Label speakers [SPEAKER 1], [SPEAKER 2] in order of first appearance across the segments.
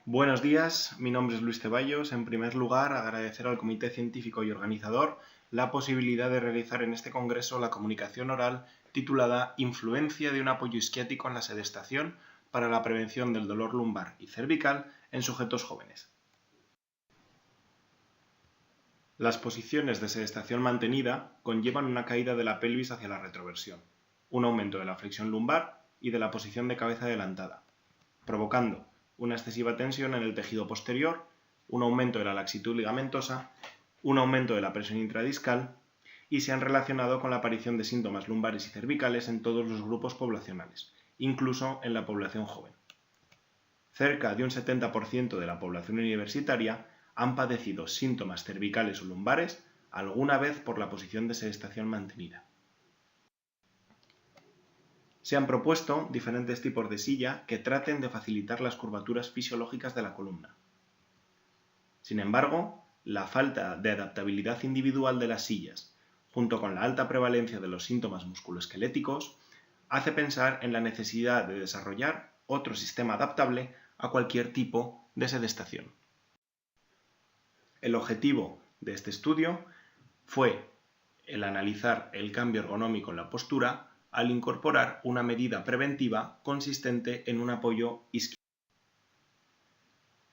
[SPEAKER 1] Buenos días, mi nombre es Luis Ceballos. En primer lugar, agradecer al Comité Científico y Organizador la posibilidad de realizar en este congreso la comunicación oral titulada Influencia de un apoyo isquiático en la sedestación para la prevención del dolor lumbar y cervical en sujetos jóvenes. Las posiciones de sedestación mantenida conllevan una caída de la pelvis hacia la retroversión, un aumento de la flexión lumbar y de la posición de cabeza adelantada, provocando una excesiva tensión en el tejido posterior, un aumento de la laxitud ligamentosa, un aumento de la presión intradiscal y se han relacionado con la aparición de síntomas lumbares y cervicales en todos los grupos poblacionales, incluso en la población joven. Cerca de un 70% de la población universitaria han padecido síntomas cervicales o lumbares alguna vez por la posición de sedestación mantenida. Se han propuesto diferentes tipos de silla que traten de facilitar las curvaturas fisiológicas de la columna. Sin embargo, la falta de adaptabilidad individual de las sillas, junto con la alta prevalencia de los síntomas musculoesqueléticos, hace pensar en la necesidad de desarrollar otro sistema adaptable a cualquier tipo de sedestación. El objetivo de este estudio fue el analizar el cambio ergonómico en la postura al incorporar una medida preventiva consistente en un apoyo isquiático.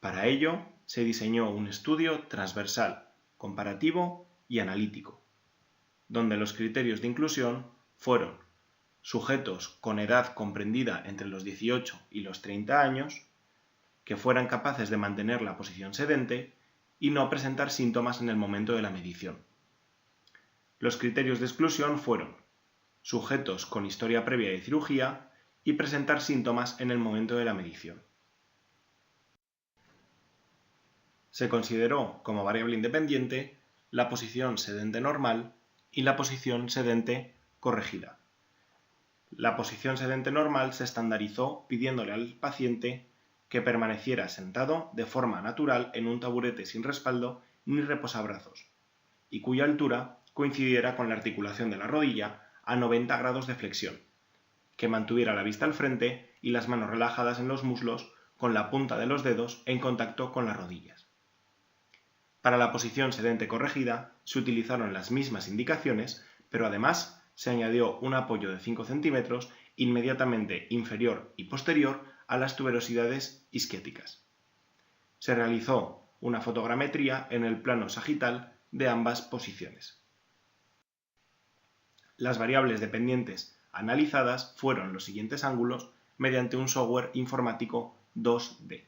[SPEAKER 1] Para ello, se diseñó un estudio transversal, comparativo y analítico, donde los criterios de inclusión fueron sujetos con edad comprendida entre los 18 y los 30 años, que fueran capaces de mantener la posición sedente y no presentar síntomas en el momento de la medición. Los criterios de exclusión fueron sujetos con historia previa de cirugía y presentar síntomas en el momento de la medición. Se consideró como variable independiente la posición sedente normal y la posición sedente corregida. La posición sedente normal se estandarizó pidiéndole al paciente que permaneciera sentado de forma natural en un taburete sin respaldo ni reposabrazos, y cuya altura coincidiera con la articulación de la rodilla a 90 grados de flexión, que mantuviera la vista al frente y las manos relajadas en los muslos con la punta de los dedos en contacto con las rodillas. Para la posición sedente corregida se utilizaron las mismas indicaciones, pero además se añadió un apoyo de 5 centímetros inmediatamente inferior y posterior a las tuberosidades isquiáticas. Se realizó una fotogrametría en el plano sagital de ambas posiciones. Las variables dependientes analizadas fueron los siguientes ángulos mediante un software informático 2D.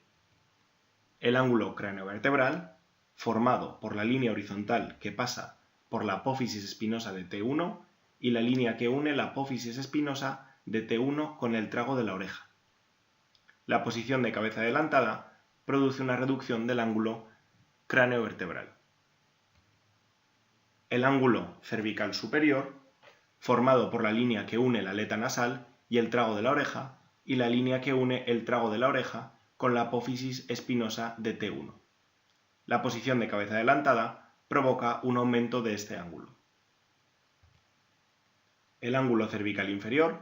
[SPEAKER 1] El ángulo craneovertebral, formado por la línea horizontal que pasa por la apófisis espinosa de T1 y la línea que une la apófisis espinosa de T1 con el trago de la oreja. La posición de cabeza adelantada produce una reducción del ángulo craneovertebral. El ángulo cervical superior, formado por la línea que une la aleta nasal y el trago de la oreja, y la línea que une el trago de la oreja con la apófisis espinosa de T1. La posición de cabeza adelantada provoca un aumento de este ángulo. El ángulo cervical inferior,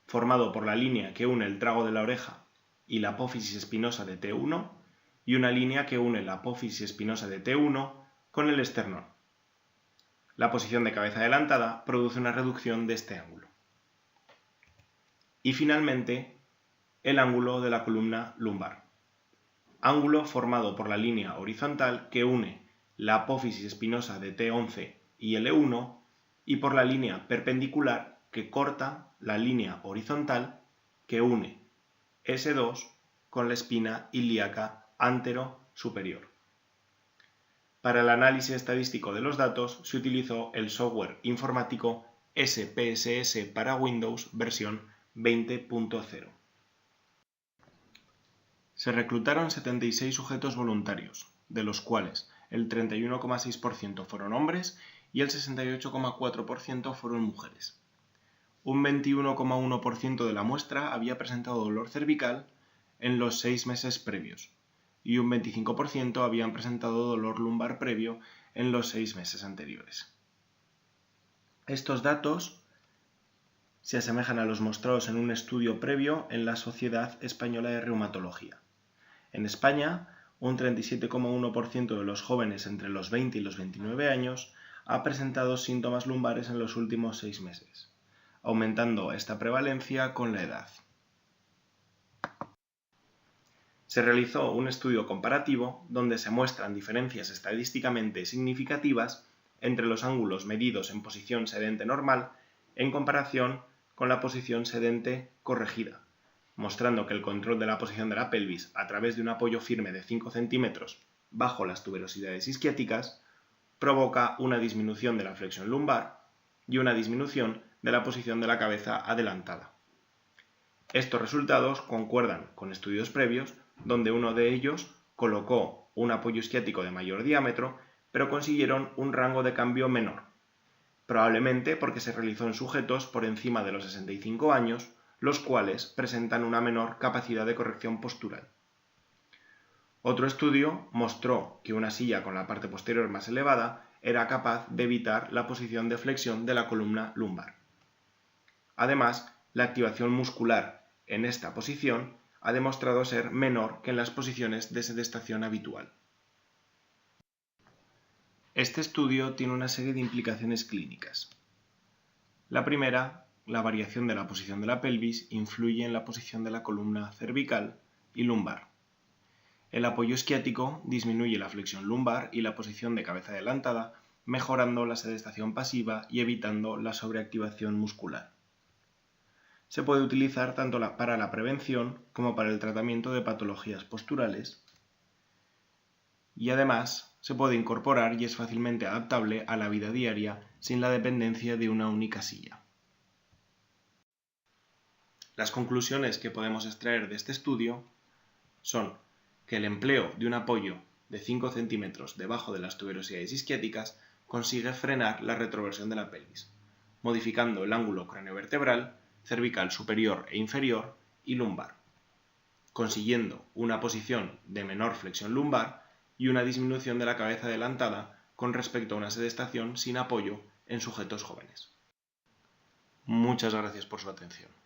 [SPEAKER 1] formado por la línea que une el trago de la oreja y la apófisis espinosa de T1, y una línea que une la apófisis espinosa de T1 con el esternón. La posición de cabeza adelantada produce una reducción de este ángulo. Y finalmente, el ángulo de la columna lumbar. Ángulo formado por la línea horizontal que une la apófisis espinosa de T11 y L1 y por la línea perpendicular que corta la línea horizontal que une S2 con la espina ilíaca antero-superior. Para el análisis estadístico de los datos se utilizó el software informático SPSS para Windows versión 20.0. Se reclutaron 76 sujetos voluntarios, de los cuales el 31,6% fueron hombres y el 68,4% fueron mujeres. Un 21,1% de la muestra había presentado dolor cervical en los 6 meses previos y un 25% habían presentado dolor lumbar previo en los 6 meses anteriores. Estos datos se asemejan a los mostrados en un estudio previo en la Sociedad Española de Reumatología. En España, un 37,1% de los jóvenes entre los 20 y los 29 años ha presentado síntomas lumbares en los últimos 6 meses, aumentando esta prevalencia con la edad. Se realizó un estudio comparativo donde se muestran diferencias estadísticamente significativas entre los ángulos medidos en posición sedente normal en comparación con la posición sedente corregida, mostrando que el control de la posición de la pelvis a través de un apoyo firme de 5 centímetros bajo las tuberosidades isquiáticas provoca una disminución de la flexión lumbar y una disminución de la posición de la cabeza adelantada. Estos resultados concuerdan con estudios previos donde uno de ellos colocó un apoyo isquiático de mayor diámetro, pero consiguieron un rango de cambio menor, probablemente porque se realizó en sujetos por encima de los 65 años, los cuales presentan una menor capacidad de corrección postural. Otro estudio mostró que una silla con la parte posterior más elevada era capaz de evitar la posición de flexión de la columna lumbar. Además, la activación muscular en esta posición ha demostrado ser menor que en las posiciones de sedestación habitual. Este estudio tiene una serie de implicaciones clínicas. La primera, la variación de la posición de la pelvis influye en la posición de la columna cervical y lumbar. El apoyo isquiático disminuye la flexión lumbar y la posición de cabeza adelantada, mejorando la sedestación pasiva y evitando la sobreactivación muscular. Se puede utilizar tanto para la prevención como para el tratamiento de patologías posturales y además se puede incorporar y es fácilmente adaptable a la vida diaria sin la dependencia de una única silla. Las conclusiones que podemos extraer de este estudio son que el empleo de un apoyo de 5 centímetros debajo de las tuberosidades isquiáticas consigue frenar la retroversión de la pelvis, modificando el ángulo craneovertebral, cervical superior e inferior y lumbar, consiguiendo una posición de menor flexión lumbar y una disminución de la cabeza adelantada con respecto a una sedestación sin apoyo en sujetos jóvenes. Muchas gracias por su atención.